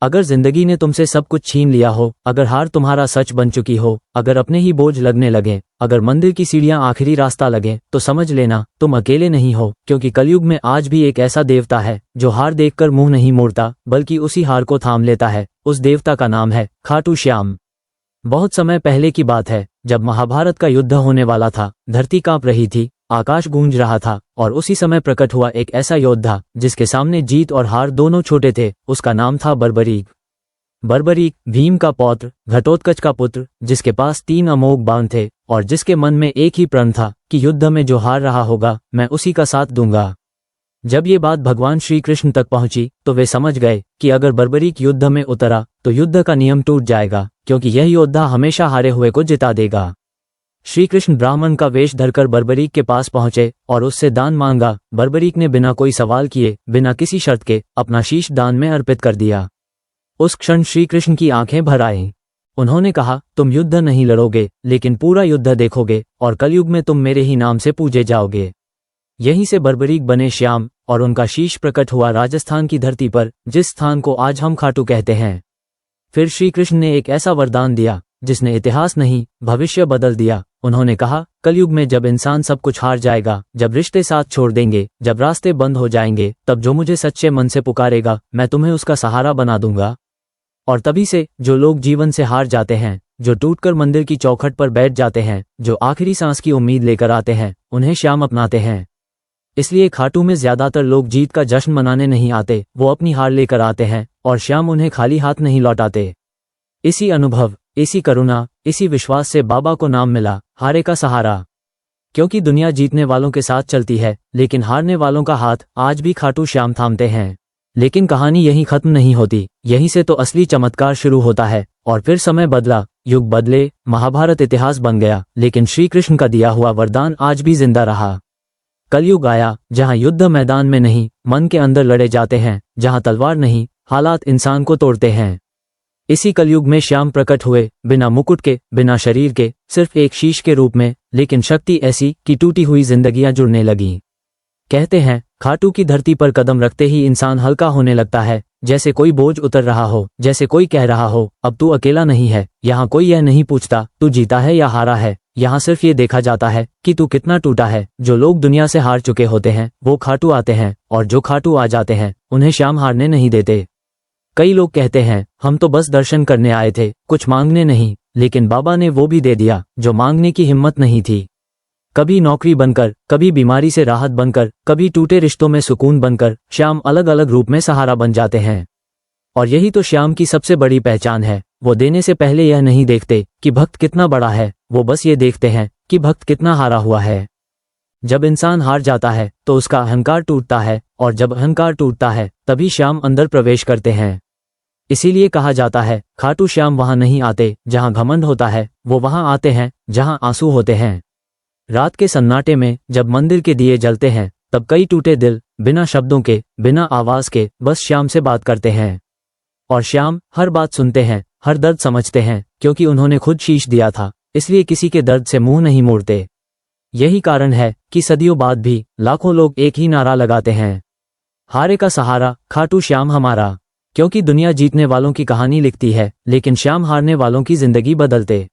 अगर जिंदगी ने तुमसे सब कुछ छीन लिया हो, अगर हार तुम्हारा सच बन चुकी हो, अगर अपने ही बोझ लगने लगे, अगर मंदिर की सीढ़ियां आखिरी रास्ता लगे, तो समझ लेना तुम अकेले नहीं हो, क्योंकि कलयुग में आज भी एक ऐसा देवता है जो हार देखकर मुंह नहीं मोड़ता, बल्कि उसी हार को थाम लेता है। उस देवता का नाम है खाटू श्याम। बहुत समय पहले की बात है, जब महाभारत का युद्ध होने वाला था। धरती कांप रही थी, आकाश गूंज रहा था, और उसी समय प्रकट हुआ एक ऐसा योद्धा जिसके सामने जीत और हार दोनों छोटे थे। उसका नाम था बर्बरीक। बर्बरीक भीम का पौत्र, घटोत्कच का पुत्र, जिसके पास 3 अमोघ बाण थे और जिसके मन में एक ही प्रण था कि युद्ध में जो हार रहा होगा मैं उसी का साथ दूंगा। जब ये बात भगवान श्री कृष्ण तक पहुंची तो वे समझ गए कि अगर बर्बरीक युद्ध में उतरा तो युद्ध का नियम टूट जाएगा, क्योंकि यह योद्धा हमेशा हारे हुए को जिता देगा। श्री कृष्ण ब्राह्मण का वेश धरकर बर्बरीक के पास पहुंचे और उससे दान मांगा। बर्बरीक ने बिना कोई सवाल किए, बिना किसी शर्त के अपना शीश दान में अर्पित कर दिया। उस क्षण श्री कृष्ण की आंखें भर आईं। उन्होंने कहा, तुम युद्ध नहीं लड़ोगे, लेकिन पूरा युद्ध देखोगे, और कलयुग में तुम मेरे ही नाम से पूजे जाओगे। यहीं से बर्बरीक बने श्याम, और उनका शीश प्रकट हुआ राजस्थान की धरती पर, जिस स्थान को आज हम खाटू कहते हैं। फिर श्री कृष्ण ने एक ऐसा वरदान दिया जिसने इतिहास नहीं भविष्य बदल दिया। उन्होंने कहा, कलयुग में जब इंसान सब कुछ हार जाएगा, जब रिश्ते साथ छोड़ देंगे, जब रास्ते बंद हो जाएंगे, तब जो मुझे सच्चे मन से पुकारेगा मैं तुम्हें उसका सहारा बना दूंगा। और तभी से जो लोग जीवन से हार जाते हैं, जो टूटकर मंदिर की चौखट पर बैठ जाते हैं, जो आखिरी सांस की उम्मीद लेकर आते हैं, उन्हें श्याम अपनाते हैं। इसलिए खाटू में ज्यादातर लोग जीत का जश्न मनाने नहीं आते, वो अपनी हार लेकर आते हैं, और श्याम उन्हें खाली हाथ नहीं लौटाते। इसी अनुभव, इसी करुणा, इसी विश्वास से बाबा को नाम मिला हारे का सहारा। क्योंकि दुनिया जीतने वालों के साथ चलती है, लेकिन हारने वालों का हाथ आज भी खाटू श्याम थामते हैं। लेकिन कहानी यहीं खत्म नहीं होती, यहीं से तो असली चमत्कार शुरू होता है। और फिर समय बदला, युग बदले, महाभारत इतिहास बन गया, लेकिन श्री कृष्ण का दिया हुआ वरदान आज भी जिंदा रहा। कलयुग आया जहां युद्ध मैदान में नहीं, मन के अंदर लड़े जाते हैं, जहां तलवार नहीं, हालात इंसान को तोड़ते हैं। इसी कलयुग में श्याम प्रकट हुए, बिना मुकुट के, बिना शरीर के, सिर्फ एक शीश के रूप में, लेकिन शक्ति ऐसी कि टूटी हुई जिंदगियां जुड़ने लगीं। कहते हैं, खाटू की धरती पर कदम रखते ही इंसान हल्का होने लगता है, जैसे कोई बोझ उतर रहा हो, जैसे कोई कह रहा हो, अब तू अकेला नहीं है। यहाँ कोई यह नहीं पूछता तू जीता है या हारा है, यहाँ सिर्फ ये देखा जाता है कि तू कितना टूटा है। जो लोग दुनिया से हार चुके होते हैं वो खाटू आते हैं, और जो खाटू आ जाते हैं उन्हें श्याम हारने नहीं देते। कई लोग कहते हैं, हम तो बस दर्शन करने आए थे, कुछ मांगने नहीं, लेकिन बाबा ने वो भी दे दिया जो मांगने की हिम्मत नहीं थी। कभी नौकरी बनकर, कभी बीमारी से राहत बनकर, कभी टूटे रिश्तों में सुकून बनकर, श्याम अलग अलग रूप में सहारा बन जाते हैं। और यही तो श्याम की सबसे बड़ी पहचान है। वो देने से पहले यह नहीं देखते कि भक्त कितना बड़ा है, वो बस ये देखते हैं कि भक्त कितना हारा हुआ है। जब इंसान हार जाता है तो उसका अहंकार टूटता है, और जब अहंकार टूटता है तभी श्याम अंदर प्रवेश करते हैं। इसीलिए कहा जाता है, खाटू श्याम वहां नहीं आते जहां घमंड होता है, वो वहां आते हैं जहां आंसू होते हैं। रात के सन्नाटे में जब मंदिर के दिए जलते हैं, तब कई टूटे दिल बिना शब्दों के, बिना आवाज के, बस श्याम से बात करते हैं। और श्याम हर बात सुनते हैं, हर दर्द समझते हैं, क्योंकि उन्होंने खुद शीश दिया था, इसलिए किसी के दर्द से मुंह नहीं मोड़ते। यही कारण है कि सदियों बाद भी लाखों लोग एक ही नारा लगाते हैं, हारे का सहारा खाटू श्याम हमारा। क्योंकि दुनिया जीतने वालों की कहानी लिखती है, लेकिन श्याम हारने वालों की जिंदगी बदलते।